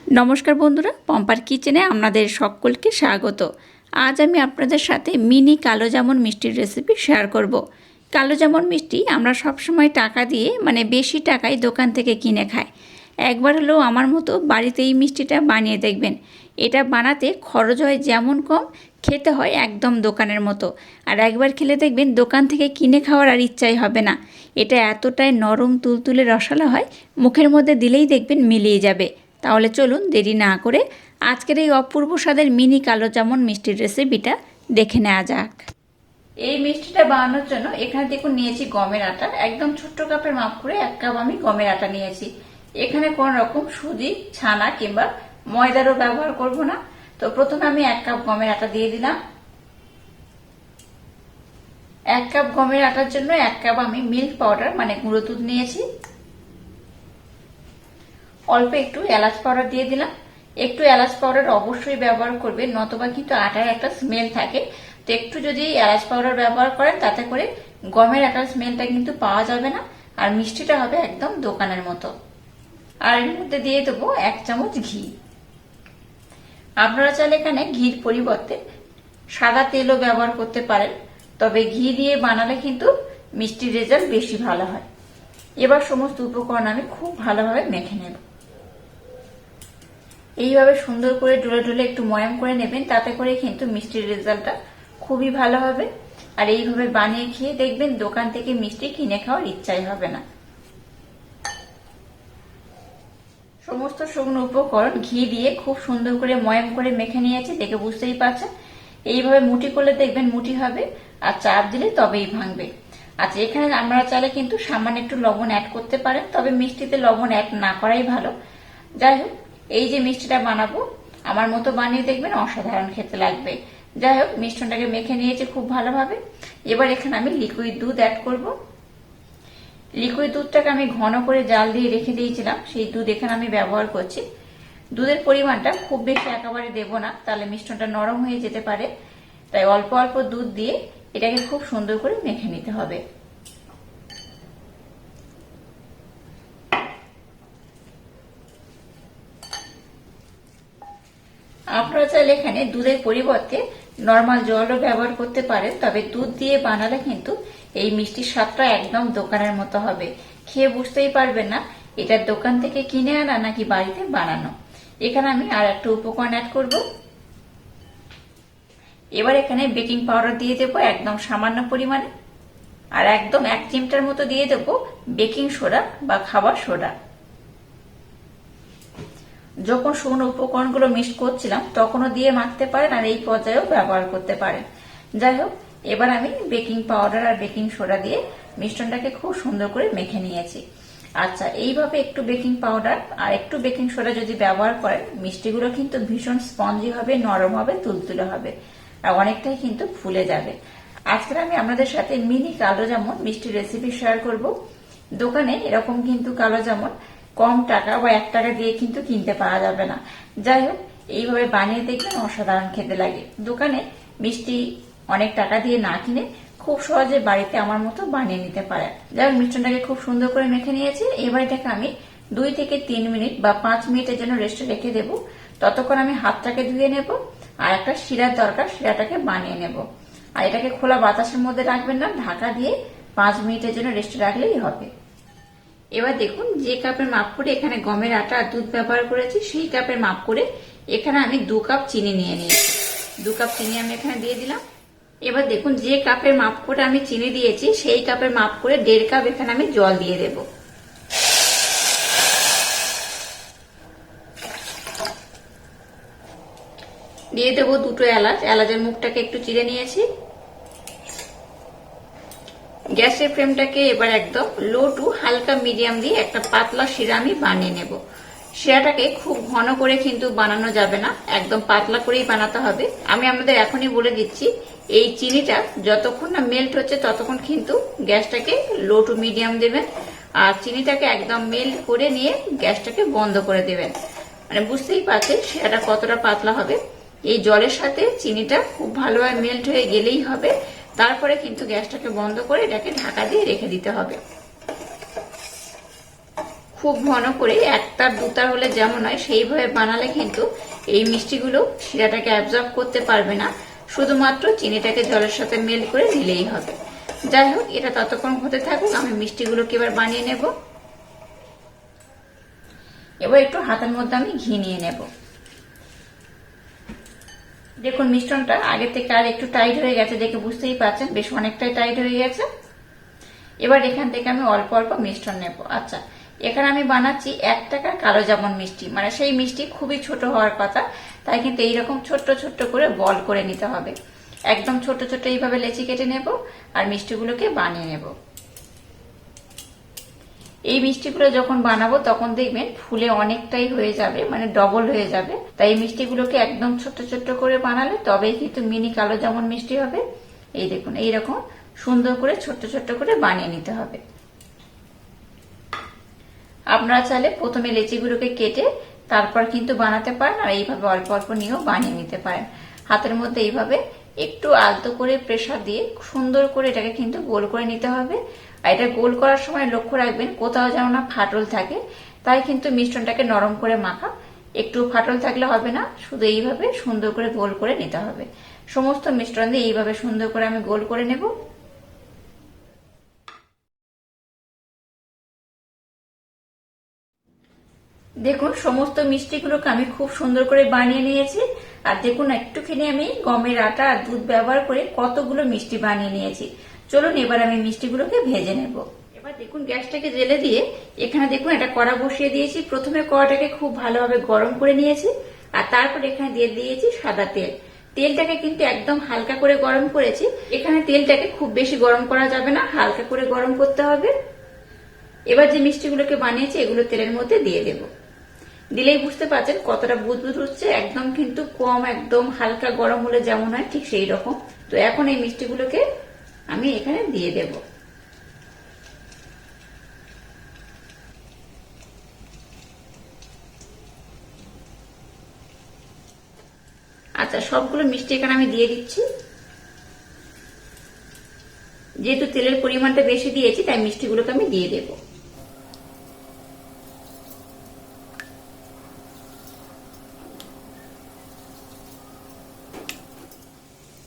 নমস্কার বন্ধুরা, পম্পার কিচেনে আপনাদের সকলকে স্বাগত। আজ আমি আপনাদের সাথে মিনি কালো জামুন মিষ্টির রেসিপি শেয়ার করব। কালো জামুন মিষ্টি আমরা সবসময় টাকা দিয়ে বেশি টাকায় দোকান থেকে কিনে খাই। একবার হলেও আমার মতো বাড়িতে এই মিষ্টিটা বানিয়ে দেখবেন। এটা বানাতে খরচ হয় যেমন কম, খেতে হয় একদম দোকানের মতো। আর একবার খেলে দেখবেন দোকান থেকে কিনে খাওয়ার আর ইচ্ছাই হবে না। এটা এতটাই নরম তুলতুলে রসালো হয়, মুখের মধ্যে দিলেই দেখবেন মিলিয়ে যাবে। তাহলে চলুন দেরি না করে আজকের এই অপূর্ব স্বাদের মিনি কালো জামুন মিষ্টির রেসিপিটা দেখে নেওয়া যাক। এই মিষ্টিটা বানানোর জন্য এখানে দেখুন নিয়েছি গমের আটা। একদম ছোট্ট কাপের মাপ করে 1 কাপ আমি গমের আটা নিয়েছি। এখানে কোন রকম সুজি, ছানা কিংবা ময়দারও ব্যবহার করব না। তো প্রথমে আমি 1 কাপ গমের আটা দিয়ে দিলাম। 1 কাপ গমের আটার জন্য 1 কাপ আমি মিল্ক পাউডার মানে গুঁড়ো দুধ নিয়েছি। অল্প একটু এলাচ পাউডার দিয়ে দিলাম। একটু এলাচ পাউডার অবশ্যই ব্যবহার করবেন, নতবা কিন্তু আটার একটা স্মেল থাকে। তো একটু যদি এলাচ পাউডার ব্যবহার করেন তাতে করে গমের আটার স্মেলটা কিন্তু পাওয়া যাবে না, আর মিষ্টিটা হবে একদম দোকানের মতো। আর এর মধ্যে দিয়ে দেবো 1 চামচ ঘি। আপনারা চাইলে এখানে ঘির পরিবর্তে সাদা তেলও ব্যবহার করতে পারেন, তবে ঘি দিয়ে বানালে কিন্তু মিষ্টির রেজাল্ট বেশি ভালো হয়। এবার সমস্ত উপকরণ আমি খুব ভালোভাবে মেখে নেব। এইভাবে সুন্দর করে ডলে ডলে একটু ময়াম করে নেবেন, তাতে করে কিন্তু মিষ্টির রেজাল্টটা খুবই ভালো হবে। আর এইভাবে বানিয়ে খেয়ে দেখবেন দোকান থেকে মিষ্টি কিনে খাওয়ার ইচ্ছাই হবে না। সমস্ত শুকনো উপকরণ ঘি দিয়ে খুব সুন্দর করে ময়াম করে মেখে নিয়েছি, দেখে বুঝতেই পারছেন। এইভাবে মুঠি করলে দেখবেন মুঠি হবে, আর চাপ দিলে তবেই ভাঙবে। আচ্ছা, এখানে আমরা চাইলে কিন্তু সামান্য একটু লবণ অ্যাড করতে পারেন, তবে মিষ্টিতে লবণ অ্যাড না করাই ভালো। যাই হোক, এই যে মিষ্টিটা বানাবো আমার মতো বানিয়ে দেখবেন অসাধারণ খেতে লাগবে। যাই হোক, মিশ্রণটাকে মেখে নিয়েছি খুব ভালোভাবে। এবার এখানে আমি লিকুইড দুধ অ্যাড করব। লিকুইড দুধটাকে আমি ঘন করে জাল দিয়ে রেখে দিয়েছিলাম, সেই দুধ এখানে আমি ব্যবহার করছি। দুধের পরিমাণটা খুব বেশি একেবারে দেব না, তাহলে মিশ্রণটা নরম হয়ে যেতে পারে। তাই অল্প অল্প দুধ দিয়ে এটাকে খুব সুন্দর করে মেখে নিতে হবে। আপনারা চাইলে এখানে দুধের পরিবর্তে নর্মাল জলও ব্যবহার করতে পারেন, তবে দুধ দিয়ে বানালে কিন্তু এই মিষ্টির স্বাদটা একদম দোকানের মতো হবে। খেয়ে বুঝতেই পারবেন না এটা দোকান থেকে কিনে আনা নাকি বাড়িতে বানানো। এখানে আমি আর একটা উপকরণ অ্যাড করব। এবার এখানে বেকিং পাউডার দিয়ে দেবো একদম সামান্য পরিমাণে, আর একদম 1 চিমটার মতো দিয়ে দেবো বেকিং সোডা বা খাবার সোডা। যখন শুকনো উপকরণগুলো মিক্স করছিলাম তখনও দিয়ে মাখতে পারেন, আর এই পর্যায়েও ব্যবহার করতে পারেন। যাই হোক, এবার আমি বেকিং পাউডার আর বেকিং সোডা দিয়ে মিশ্রণটাকে খুব সুন্দর করে মেখে নিয়েছি। আচ্ছা, এইভাবে একটু বেকিং পাউডার আর একটু বেকিং সোডা যদি ব্যবহার করেন মিষ্টিগুলো কিন্তু ভীষণ স্পঞ্জি হবে, নরম হবে, তুলতুলে হবে, আর অনেকটাই কিন্তু ফুলে যাবে। আজকে আমি আপনাদের সাথে মিনি কালো জামুন মিষ্টি রেসিপি শেয়ার করব। দোকানে এরকম কিন্তু কালো জামুন কম টাকা বা 1 টাকা দিয়ে কিন্তু কিনতে পাওয়া যাবে না। যাই হোক, এইভাবে বানিয়ে দেখবেন অসাধারণ খেতে লাগে। দোকানে মিষ্টি অনেক টাকা দিয়ে না কিনে খুব সহজে বাড়িতে আমার মতো বানিয়ে নিতে পারেন। যাই হোক, মিশ্রণটাকে খুব সুন্দর করে মেখে নিয়েছি। এবার এটাকে আমি 2 থেকে 3 মিনিট বা 5 মিনিটের জন্য রেস্টে রেখে দেবো। ততক্ষণ আমি হাতটাকে ধুয়ে নেব, আর একটা শিরার দরকার, শিরাটাকে বানিয়ে নেব। আর এটাকে খোলা বাতাসের মধ্যে রাখবেন না, ঢাকা দিয়ে 5 মিনিটের জন্য রেস্টে রাখলেই হবে। এবার দেখুন, যে কাপের মাপ করে এখানে গমের আটা আর দুধ ব্যবহার করেছি সেই কাপের মাপ করে এখানে আমি 2 কাপ চিনি নিয়ে নিয়েছি। 2 কাপ চিনি আমি এখানে দিয়ে দিলাম। এবার দেখুন, যে কাপের মাপ করে আমি চিনি দিয়েছি সেই কাপের মাপ করে 1.5 কাপ এখানে আমি জল দিয়ে দেব। দিয়ে দেবো 2টো এলাচ। এলাচের মুখটাকে একটু চিড়ে নিয়েছি। গ্যাসের ফ্লেমটাকে এবার একদম লো টু হালকা মিডিয়াম দিয়ে একটা পাতলা শিরা আমি বানিয়ে নেব। শিরাটাকে খুব ঘন করে কিন্তু বানানো যাবে না, একদম পাতলা করেই বানাতে হবে। আমি আপনাদের এখনই বলে দিচ্ছি, এই চিনিটা যতক্ষণ না মেল্ট হচ্ছে ততক্ষণ কিন্তু গ্যাসটাকে লো টু মিডিয়াম দেবেন, আর চিনিটাকে একদম মেল্ট করে নিয়ে গ্যাসটাকে বন্ধ করে দেবেন। মানে বুঝতেই পারছেন শিরাটা কতটা পাতলা হবে। এই জলের সাথে চিনিটা খুব ভালোভাবে মেল্ট হয়ে গেলেই হবে। তারপরে কিন্তু গ্যাসটাকে বন্ধ করে এটাকে ঢাকা দিয়ে রেখে দিতে হবে। খুব খুব ঘন করে একতার দুতার হলে যেমন হয় সেইভাবে বানালে কিন্তু এই মিষ্টিগুলো শিরাটাকে অ্যাবজর্ব করতে পারবে না, শুধুমাত্র চিনিটাকে জলের সাথে মেল্ট করে নিলেই হবে। যাই হোক, এটা ততক্ষণ হতে থাকুক, আমি মিষ্টিগুলোকে এবার বানিয়ে নেব। এবার একটু হাতের মধ্যে আমি ঘি নিয়ে নেব। দেখুন মিশ্রণটা আগে থেকে আর একটু টাইট হয়ে গেছে, দেখে বুঝতেই পারছেন বেশ অনেকটাই টাইট হয়ে গেছে। এবার এখান থেকে আমি অল্প অল্প মিশ্রণ নেব। আচ্ছা, এখানে আমি বানাচ্ছি 1 টাকার কালো জামুন মিষ্টি, মানে সেই মিষ্টি খুবই ছোট হওয়ার কথা, তাই কিন্তু এইরকম ছোট্ট ছোট্ট করে বল করে নিতে হবে। একদম ছোট ছোট এইভাবে লেচি কেটে নেব আর মিষ্টিগুলোকে বানিয়ে নেব। এই মিষ্টিগুলো যখন বানাবো তখন দেখবেন ফুলে অনেকটাই হয়ে যাবে, মানে ডবল হয়ে যাবে। তাই এই মিষ্টিগুলোকে একদম ছোট্ট ছোট্ট করে বানালে তবেই কিন্তু মিনি কালো জামুন মিষ্টি হবে। এই দেখুন, এইরকম সুন্দর করে ছোট্ট ছোট্ট করে বানিয়ে নিতে হবে। আপনারা চাইলে প্রথমে লেচিগুলোকে কেটে তারপর কিন্তু বানাতে পারেন, আর এইভাবে অল্প অল্প নিয়েও বানিয়ে নিতে পারেন। হাতের মধ্যে এইভাবে একটু আলতো করে প্রেসার দিয়ে সুন্দর করে এটাকে কিন্তু গোল করে নিতে হবে। আর এটা গোল করার সময় লক্ষ্য রাখবেন কোথাও যেন না ফাটল থাকে, তাই কিন্তু মিশ্রণটাকে নরম করে মাখা, একটু ফাটল থাকলে হবে না, শুধু এইভাবে সুন্দর করে গোল করে নিতে হবে। সমস্ত মিশ্রণ দিয়ে এইভাবে সুন্দর করে আমি গোল করে নেব। দেখুন সমস্ত মিষ্টিগুলোকে আমি খুব সুন্দর করে বানিয়ে নিয়েছি। আর দেখুন একটুখানি আমি গমের আটা আর দুধ ব্যবহার করে কতগুলো মিষ্টি বানিয়ে নিয়েছি। চলুন এবার আমি মিষ্টিগুলোকে ভেজে নেব। এবার দেখুন গ্যাসটাকে জেলে দিয়ে এখানে দেখুন একটা কড়া বসিয়ে দিয়েছি। প্রথমে কড়াটাকে খুব ভালোভাবে গরম করে নিয়েছি আর তারপর এখানে দিয়ে দিয়েছি সাদা তেল। তেলটাকে কিন্তু একদম হালকা করে গরম করেছি। এখানে তেলটাকে খুব বেশি গরম করা যাবে না, হালকা করে গরম করতে হবে। এবার যে মিষ্টিগুলোকে বানিয়েছি এগুলো তেলের মধ্যে দিয়ে দেব। দিলেই বুঝতে পারছেন কতটা বুদবুদ হচ্ছে, একদম কিন্তু কম, একদম হালকা গরম হলে যেমন হয় ঠিক সেই রকম। তো এখন এই মিষ্টিগুলোকে আমি এখানে দিয়ে দেব। আচ্ছা, সবগুলো মিষ্টি এখানে আমি দিয়ে দিচ্ছি। যেহেতু তেলের পরিমাণটা বেশি দিয়েছি তাই মিষ্টিগুলোকে আমি দিয়ে দেব।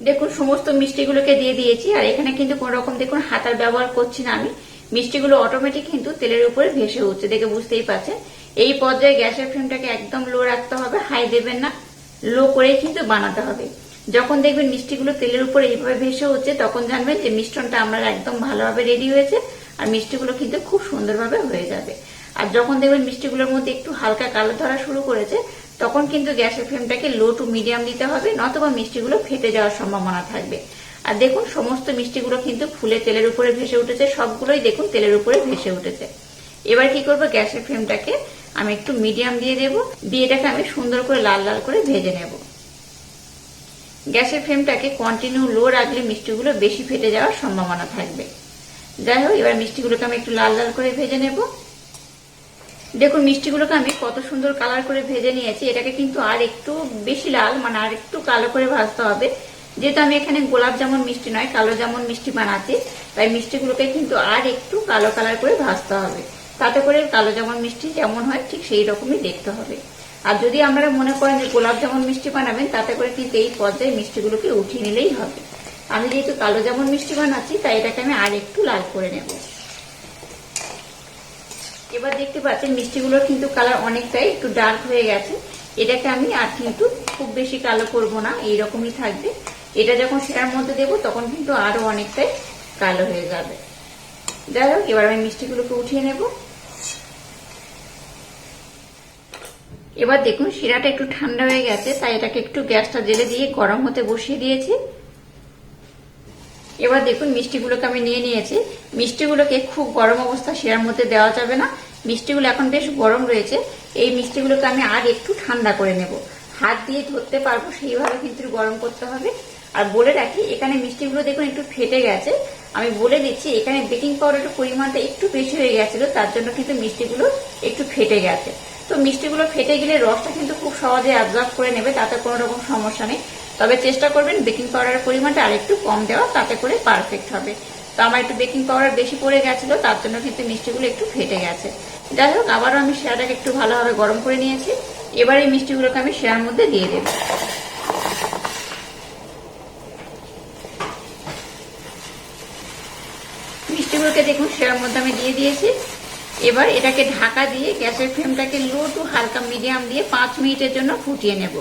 দেখুন সমস্ত মিষ্টিগুলোকে দিয়ে দিয়েছি আর এখানে কিন্তু কোন রকম দেখুন হাতার ব্যবহার করছি না আমি। মিষ্টিগুলো অটোমেটিক কিন্তু তেলের উপরে ভেসে উঠছে, দেখে বুঝতেই পারছেন। এই পর্যায়ে গ্যাসের ফ্লেমটাকে একদম লো রাখতে হবে, হাই দেবেন না, লো করেই কিন্তু বানাতে হবে। যখন দেখবেন মিষ্টিগুলো তেলের উপরে এইভাবে ভেসে উঠছে তখন জানবেন যে মিশ্রণটা আমার একদম ভালোভাবে রেডি হয়েছে আর মিষ্টিগুলো কিন্তু খুব সুন্দরভাবে হয়ে যাবে। আর যখন দেখবেন মিষ্টিগুলোর মধ্যে একটু হালকা কালো ধরা শুরু করেছে তখন কিন্তু গ্যাসের ফ্লেমটাকে লো টু মিডিয়াম দিতে হবে, নতুবা মিষ্টিগুলো ফেটে যাওয়ার সম্ভাবনা থাকবে। আর দেখুন সমস্ত মিষ্টিগুলো কিন্তু ফুলে তেলের উপরে ভেসে উঠেছে, সবগুলোই দেখুন তেলের উপরে ভেসে উঠেছে। এবার কি করবো, গ্যাসের ফ্লেমটাকে আমি একটু মিডিয়াম দিয়ে দেব, দিয়ে এটাকে আমি সুন্দর করে লাল লাল করে ভেজে নেব। গ্যাসের ফ্লেমটাকে কন্টিনিউ লো রাখলে মিষ্টিগুলো বেশি ফেটে যাওয়ার সম্ভাবনা থাকবে। যাই হোক, এবার মিষ্টিগুলোকে আমি একটু লাল লাল করে ভেজে নেব। দেখুন মিষ্টিগুলোকে আমি কত সুন্দর কালার করে ভেজে নিয়েছি। এটাকে কিন্তু আর একটু বেশি লাল, মানে আর একটু কালো করে ভাজতে হবে। যেহেতু আমি এখানে গোলাপ জামুন মিষ্টি নয় কালো জামুন মিষ্টি বানাচ্ছি, তাই মিষ্টিগুলোকে কিন্তু আর একটু কালো কালার করে ভাজতে হবে। তাতে করে কালো জামুন মিষ্টি যেমন হয় ঠিক সেই রকমই দেখতে হবে। আর যদি আপনারা মনে করেন যে গোলাপ জামুন মিষ্টি বানাবেন তাতে করে কিন্তু এই পর্যায়ে মিষ্টিগুলোকে উঠিয়ে নিলেই হবে। আমি যেহেতু কালো জামুন মিষ্টি বানাচ্ছি তাই এটাকে আমি আর একটু লাল করে নেব। এবার দেখতে পাচ্ছেন মিষ্টিগুলোর কিন্তু কালার অনেকটাই একটু ডার্ক হয়ে গেছে। এটাকে আমি আর কিন্তু খুব বেশি কালো করব না, এইরকমই থাকবে। এটা যখন শিরার মধ্যে দেবো তখন কিন্তু আরো অনেকটাই কালো হয়ে যাবে। যাই হোক, এবার আমি মিষ্টিগুলোকে উঠিয়ে নেব। এবার দেখুন শিরাটা একটু ঠান্ডা হয়ে গেছে, তাই এটাকে একটু গ্যাসটা জেলে দিয়ে গরম হতে বসিয়ে দিয়েছি। এবার দেখুন মিষ্টিগুলোকে আমি নিয়ে নিয়েছি। মিষ্টিগুলোকে খুব গরম অবস্থা শিরার মধ্যে দেওয়া যাবে না, মিষ্টিগুলো এখন বেশ গরম রয়েছে। এই মিষ্টিগুলোকে আমি আর একটু ঠান্ডা করে নেব, হাত দিয়ে ধরতে পারবো সেইভাবে কিন্তু গরম করতে হবে। আর বলে রাখি এখানে মিষ্টিগুলো দেখুন একটু ফেটে গেছে, আমি বলে দিচ্ছি এখানে বেকিং পাউডারের পরিমাণটা একটু বেশি হয়ে গেছিল, তার জন্য কিন্তু মিষ্টিগুলো একটু ফেটে গেছে। তো মিষ্টিগুলো ফেটে গেলে রসটা কিন্তু খুব সহজে অ্যাবজর্ব করে নেবে, তাতে কোনো রকম সমস্যা নেই। তবে চেষ্টা করবেন বেকিং পাউডারের পরিমাণটা আরেকটু কম দেওয়া, তাতে করে পারফেক্ট হবে। তো আমার একটু বেকিং পাউডার বেশি পড়ে গেছিল, তার জন্য কিন্তু মিষ্টিগুলো একটু ফেটে গেছে। যাই হোক, আবারও আমি শিরাটাকে একটু ভালোভাবে গরম করে নিয়েছি। এবার এই মিষ্টিগুলোকে আমি শিরার মধ্যে দিয়ে দেব। মিষ্টিগুলোকে দেখুন শিরার মধ্যে আমি দিয়ে দিয়েছি। এবার এটাকে ঢাকা দিয়ে গ্যাসের ফ্লেমটাকে লো টু হালকা মিডিয়াম দিয়ে 5 মিনিটের জন্য ফুটিয়ে নেব।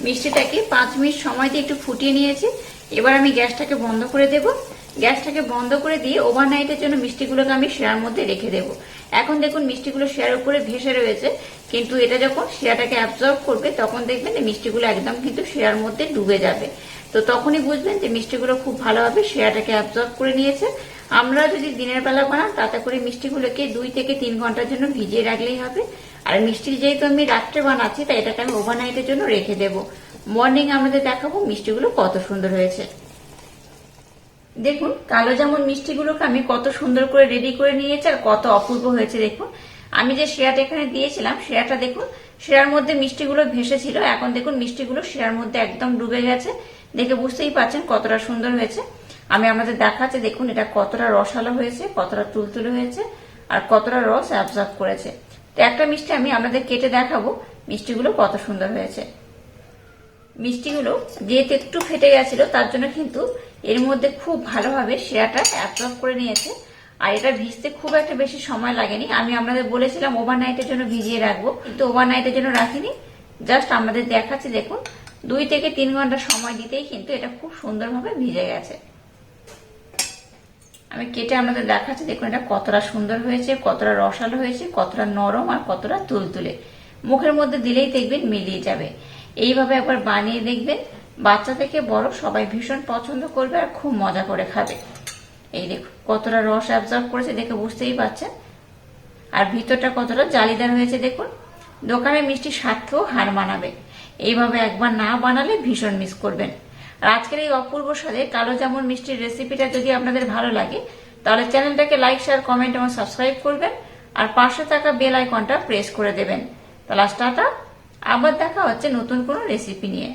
মিষ্টিটাকে 5 মিনিট সময় দিয়ে একটু ফুটিয়ে নিয়েছি। এবার আমি গ্যাসটাকে বন্ধ করে দেব। গ্যাসটাকে বন্ধ করে দিয়ে ওভারনাইটের জন্য মিষ্টিগুলোকে আমি শিরার মধ্যে রেখে দেব। এখন দেখুন মিষ্টিগুলো শিরার উপরে ভেসে রয়েছে, কিন্তু এটা যখন শিরাটাকে অ্যাবজর্ব করবে তখন দেখবেন যে মিষ্টিগুলো একদম কিন্তু শিরার মধ্যে ডুবে যাবে। তো তখনই বুঝবেন যে মিষ্টিগুলো খুব ভালোভাবে শিরাটাকে অ্যাবজর্ব করে নিয়েছে। আমরা যদি দিনের বেলা বানান তাতে করে মিষ্টিগুলোকে 2 থেকে 3 ঘন্টার জন্য ভিজিয়ে রাখলেই হবে। আর মিষ্টি যেহেতু আমি রাত্রে বানাচ্ছি তাই এটাকে আমি ওভারনাইটের জন্য রেখে দেব। মর্নিং আমাদের দেখাবো মিষ্টিগুলো কত সুন্দর হয়েছে। দেখুন কালো জামুন মিষ্টিগুলোকে আমি কত সুন্দর করে রেডি করে নিয়েছি আর কত অপূর্ব হয়েছে। দেখুন আমি যে শিরাটা এখানে দিয়েছিলাম, শিরাটা দেখুন শিরার মধ্যে মিষ্টিগুলো ভেসেছিল, এখন দেখুন মিষ্টিগুলো শিরার মধ্যে একদম ডুবে গেছে। দেখে বুঝতেই পারছেন কতটা সুন্দর হয়েছে। আমি আমাদের দেখাচ্ছি, দেখুন এটা কতটা রসালো হয়েছে, কতটা তুলতুলে হয়েছে আর কতটা রস অ্যাবজর্ব করেছে। তো একটা মিষ্টি আমি আপনাদের কেটে দেখাবো মিষ্টিগুলো কত সুন্দর হয়েছে। মিষ্টিগুলো যেহেতু একটু ফেটে গেছিল তার জন্য কিন্তু এর মধ্যে খুব ভালোভাবে শিরাটা অ্যাবজর্ব করে নিয়েছে। আর এটা ভিজতে খুব একটা বেশি সময় লাগেনি। আমি আপনাদের বলেছিলাম ওভারনাইটের জন্য ভিজিয়ে রাখবো, কিন্তু ওভারনাইটের জন্য রাখিনি। জাস্ট আমাদের দেখাচ্ছি, দেখুন 2 থেকে 3 ঘন্টা সময় দিতেই কিন্তু এটা খুব সুন্দরভাবে ভিজে গেছে। আমি কেটে আপনাদের দেখাচ্ছি, দেখুন এটা কতটা সুন্দর হয়েছে, কতটা রসালো হয়েছে, কতটা নরম আর কতটা তুলতুলে। মুখের মধ্যে দিলেই দেখবেন মিলিয়ে যাবে। এইভাবে একবার বানিয়ে দেখবেন, বাচ্চা থেকে বড় সবাই ভীষণ পছন্দ করবে আর খুব মজা করে খাবে। এই দেখুন কতটা রস অ্যাবজর্ব করেছে, দেখে বুঝতেই পারছেন। আর ভিতরটা কতটা জালিদার হয়েছে দেখুন। দোকানের মিষ্টি স্বাদকেও হার মানাবে। এইভাবে একবার না বানালে ভীষণ মিস করবেন। আর আজকের এই অপূর্ব স্বাদে কালো জামুন মিষ্টির রেসিপিটা যদি আপনাদের ভালো লাগে তাহলে চ্যানেলটাকে লাইক, শেয়ার, কমেন্ট এবং সাবস্ক্রাইব করবেন আর পাশে থাকা বেল আইকনটা প্রেস করে দেবেন। তাহলে টাটা, আবার দেখা হচ্ছে নতুন কোনো রেসিপি নিয়ে।